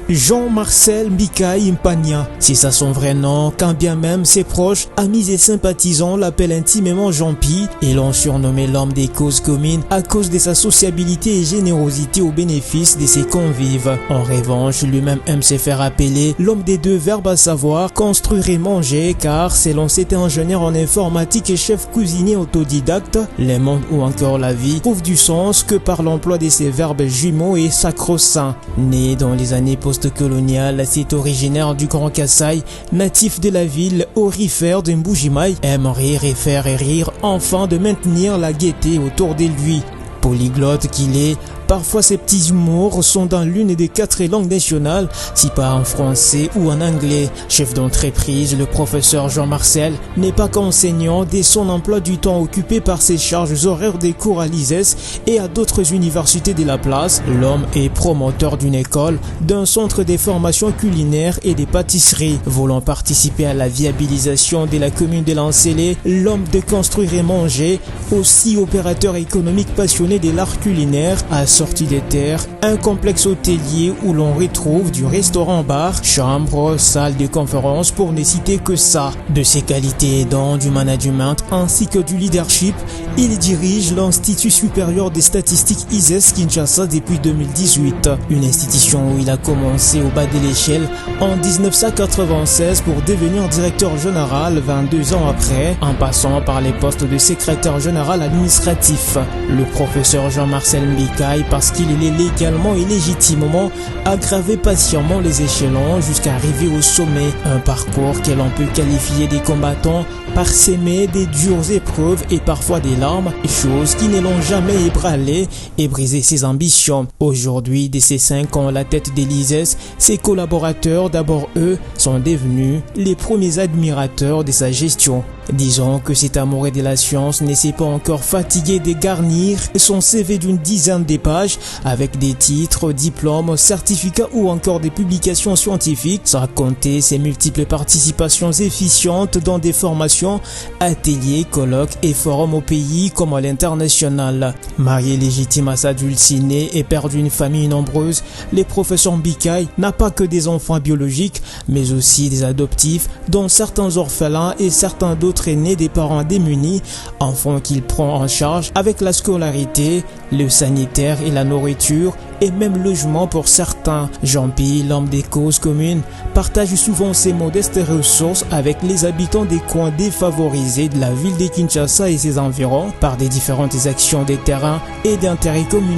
Jean-Marcel Mbikaï Mpania, c'est ça son vrai nom, quand bien même ses proches, amis et sympathisants l'appellent intimement Jean-Pi et l'ont surnommé l'homme des causes communes à cause de sa sociabilité et générosité au bénéfice de ses convives. En revanche, lui-même aime se faire appeler l'homme des deux verbes, à savoir construire et manger, car selon cet ingénieur en informatique et chef cuisinier autodidacte, le monde ou encore la vie trouve du sens que par l'emploi de ces verbes jumeaux et sacro-saints. Né dans les années post-coloniales, c'est originaire du Grand Kasaï, natif de la ville aurifère de Mbujimaï, aime rire et faire rire, afin de maintenir la gaieté autour de lui. Polyglotte qu'il est, parfois ses petits humours sont dans l'une des 4 langues nationales, si pas en français ou en anglais. Chef d'entreprise, le professeur Jean-Marcel n'est pas qu'enseignant dès son emploi du temps occupé par ses charges horaires des cours à l'ISES et à d'autres universités de la place. L'homme est promoteur d'une école, d'un centre de formation culinaire et des pâtisseries. Voulant participer à la viabilisation de la commune de Lancélé, l'homme de construire et manger, aussi opérateur économique passionné de l'art culinaire, a sorti des terres un complexe hôtelier où l'on retrouve du restaurant-bar, chambre, salle de conférence pour ne citer que ça. De ses qualités aidant du management ainsi que du leadership, il dirige l'Institut supérieur des statistiques ISES Kinshasa depuis 2018, une institution où il a commencé au bas de l'échelle en 1996 pour devenir directeur général 22 ans après, en passant par les postes de secrétaire général administratif. Le professeur Jean-Marcel Mbikaï, parce qu'il est légalement et légitimement, a gravé patiemment les échelons jusqu'à arriver au sommet. Un parcours que l'on peut qualifier des combattants parsemé des dures épreuves et parfois des larmes, choses qui ne l'ont jamais ébranlé et brisé ses ambitions. Aujourd'hui, de ces 5 ans à la tête des l'ISES, ses collaborateurs, d'abord eux, sont devenus les premiers admirateurs de sa gestion. Disons que cet amoureux de la science ne s'est pas encore fatigué de garnir son CV d'une dizaine de pages avec des titres, diplômes, certificats ou encore des publications scientifiques, sans compter ses multiples participations efficientes dans des formations, ateliers, colloques et forums au pays comme à l'international. Marié légitime à sa dulcinée et père d'une famille nombreuse, le professeur Mbikaï n'a pas que des enfants biologiques, mais aussi des adoptifs, dont certains orphelins et certains d'autres aînés des parents démunis, enfants qu'il prend en charge avec la scolarité, le sanitaire et la nourriture, et même logement pour certains. Jean-Pi, l'homme des causes communes, partage souvent ses modestes ressources avec les habitants des coins défavorisés de la ville de Kinshasa et ses environs par des différentes actions des terrains et d'intérêt communautaire.